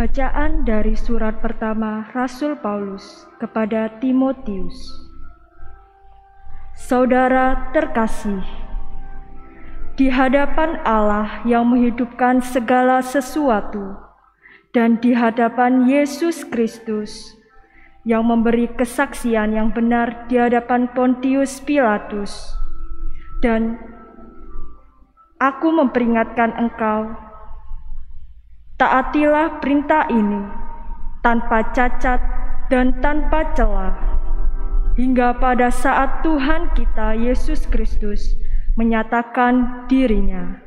Bacaan dari surat pertama Rasul Paulus kepada Timotius. Saudara terkasih, di hadapan Allah yang menghidupkan segala sesuatu dan di hadapan Yesus Kristus yang memberi kesaksian yang benar di hadapan Pontius Pilatus, dan aku memperingatkan engkau, taatilah perintah ini tanpa cacat dan tanpa celah, hingga pada saat Tuhan kita Yesus Kristus menyatakan dirinya.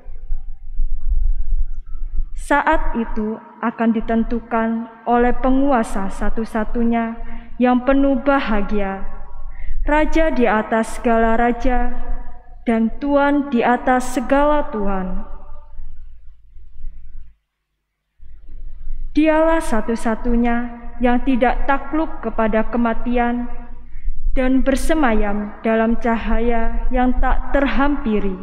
Saat itu akan ditentukan oleh penguasa satu-satunya yang penuh bahagia, Raja di atas segala raja dan Tuhan di atas segala Tuhan. Dialah satu-satunya yang tidak takluk kepada kematian dan bersemayam dalam cahaya yang tak terhampiri.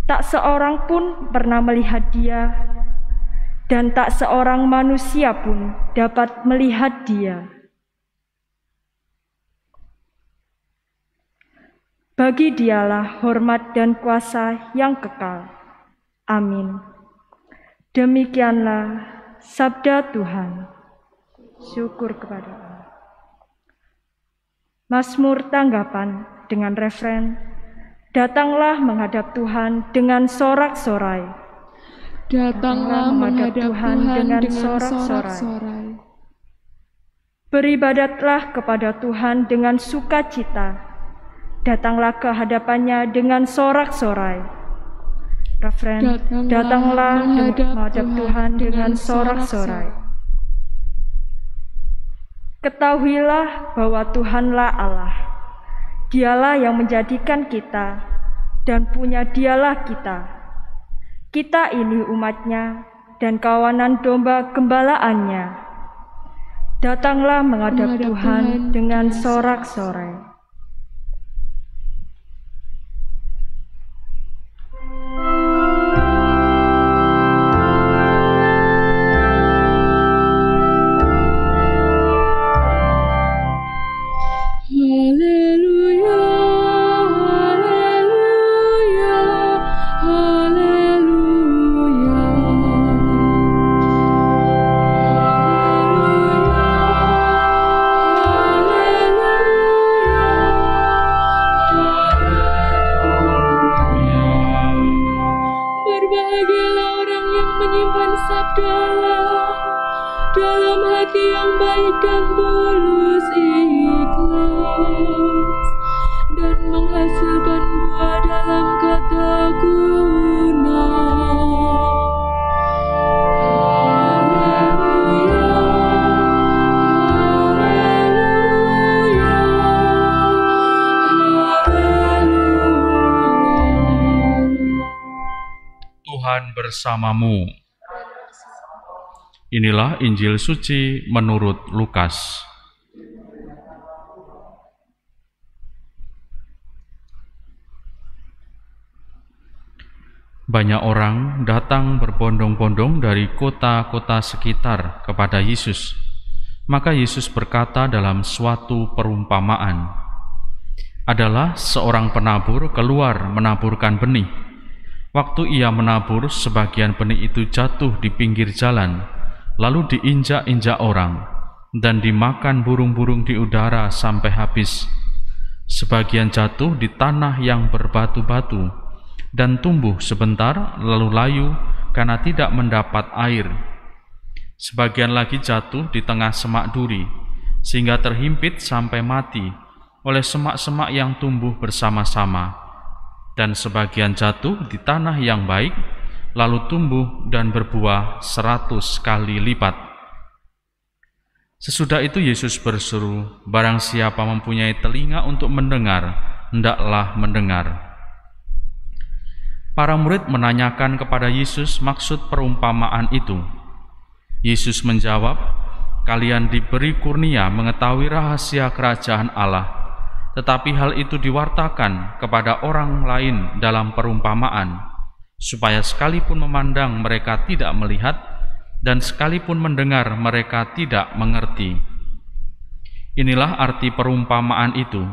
Tak seorang pun pernah melihat Dia, dan tak seorang manusia pun dapat melihat Dia. Bagi Dialah hormat dan kuasa yang kekal. Amin. Demikianlah sabda Tuhan. Syukur kepada Allah. Mazmur tanggapan dengan refren, datanglah menghadap Tuhan dengan sorak-sorai. Datanglah menghadap Tuhan dengan sorak-sorai. Beribadatlah kepada Tuhan dengan sukacita. Datanglah ke hadapannya dengan sorak-sorai. Refren, datanglah menghadap Tuhan dengan sorak-sorai. Ketahuilah bahwa Tuhanlah Allah. Dialah yang menjadikan kita dan punya Dialah kita. Kita ini umat-Nya dan kawanan domba gembalaannya. Datanglah menghadap Tuhan dengan sorak-sorai. Dalam hati yang baik dan tulus ikhlas, dan menghasilkan buah dalam ketekunan. Haleluya, haleluya, haleluya. Tuhan bersamamu. Inilah Injil suci menurut Lukas. Banyak orang datang berbondong-bondong dari kota-kota sekitar kepada Yesus. Maka Yesus berkata dalam suatu perumpamaan, adalah seorang penabur keluar menaburkan benih. Waktu ia menabur, sebagian benih itu jatuh di pinggir jalan, lalu diinjak-injak orang, dan dimakan burung-burung di udara sampai habis. Sebagian jatuh di tanah yang berbatu-batu, dan tumbuh sebentar, lalu layu karena tidak mendapat air. Sebagian lagi jatuh di tengah semak duri, sehingga terhimpit sampai mati oleh semak-semak yang tumbuh bersama-sama. Dan sebagian jatuh di tanah yang baik, lalu tumbuh dan berbuah 100 kali lipat. Sesudah itu Yesus berseru, barang siapa mempunyai telinga untuk mendengar, hendaklah mendengar. Para murid menanyakan kepada Yesus maksud perumpamaan itu. Yesus menjawab, kalian diberi kurnia mengetahui rahasia kerajaan Allah, tetapi hal itu diwartakan kepada orang lain dalam perumpamaan, supaya sekalipun memandang mereka tidak melihat, dan sekalipun mendengar mereka tidak mengerti. Inilah arti perumpamaan itu.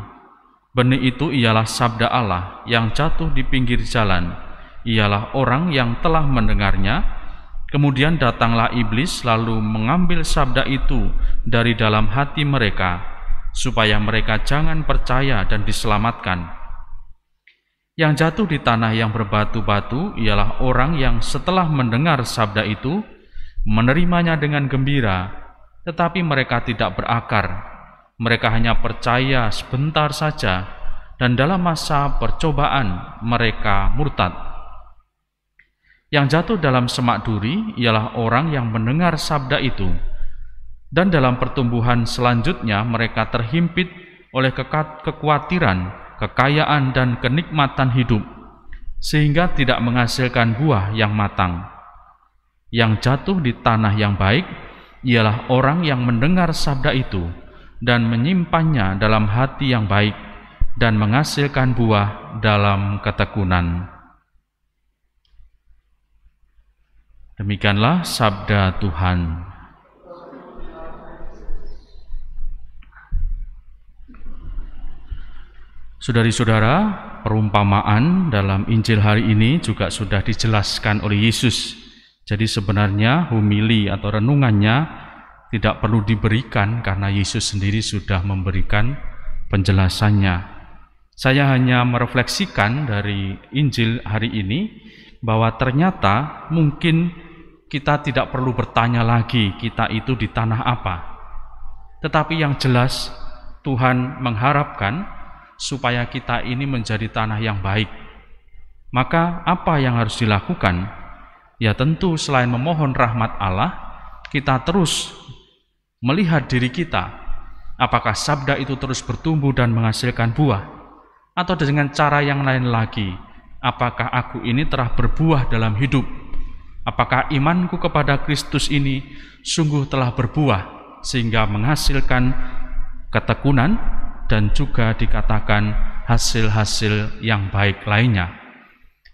Benih itu ialah sabda Allah yang jatuh di pinggir jalan. Ialah orang yang telah mendengarnya, kemudian datanglah iblis lalu mengambil sabda itu dari dalam hati mereka, supaya mereka jangan percaya dan diselamatkan. Yang jatuh di tanah yang berbatu-batu ialah orang yang setelah mendengar sabda itu, menerimanya dengan gembira, tetapi mereka tidak berakar. Mereka hanya percaya sebentar saja, dan dalam masa percobaan mereka murtad. Yang jatuh dalam semak duri ialah orang yang mendengar sabda itu, dan dalam pertumbuhan selanjutnya mereka terhimpit oleh kekhawatiran, kekayaan, dan kenikmatan hidup, sehingga tidak menghasilkan buah yang matang. Yang jatuh di tanah yang baik ialah orang yang mendengar sabda itu dan menyimpannya dalam hati yang baik dan menghasilkan buah dalam ketekunan. Demikianlah sabda Tuhan. Saudari-saudara, perumpamaan dalam Injil hari ini juga sudah dijelaskan oleh Yesus. Jadi sebenarnya homili atau renungannya tidak perlu diberikan karena Yesus sendiri sudah memberikan penjelasannya. Saya hanya merefleksikan dari Injil hari ini bahwa ternyata mungkin kita tidak perlu bertanya lagi kita itu di tanah apa. Tetapi yang jelas Tuhan mengharapkan supaya kita ini menjadi tanah yang baik. Maka apa yang harus dilakukan? Ya tentu selain memohon rahmat Allah, kita terus melihat diri kita, apakah sabda itu terus bertumbuh dan menghasilkan buah, atau dengan cara yang lain lagi, apakah aku ini telah berbuah dalam hidup, apakah imanku kepada Kristus ini sungguh telah berbuah, sehingga menghasilkan ketekunan dan juga dikatakan hasil-hasil yang baik lainnya.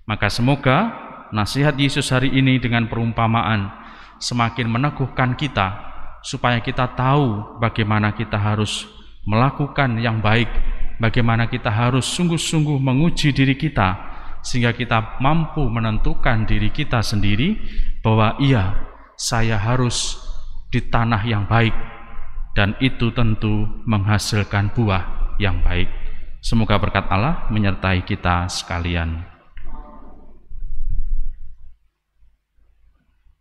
Maka semoga nasihat Yesus hari ini dengan perumpamaan semakin meneguhkan kita, supaya kita tahu bagaimana kita harus melakukan yang baik, bagaimana kita harus sungguh-sungguh menguji diri kita, sehingga kita mampu menentukan diri kita sendiri bahwa iya, saya harus di tanah yang baik, dan itu tentu menghasilkan buah yang baik. Semoga berkat Allah menyertai kita sekalian.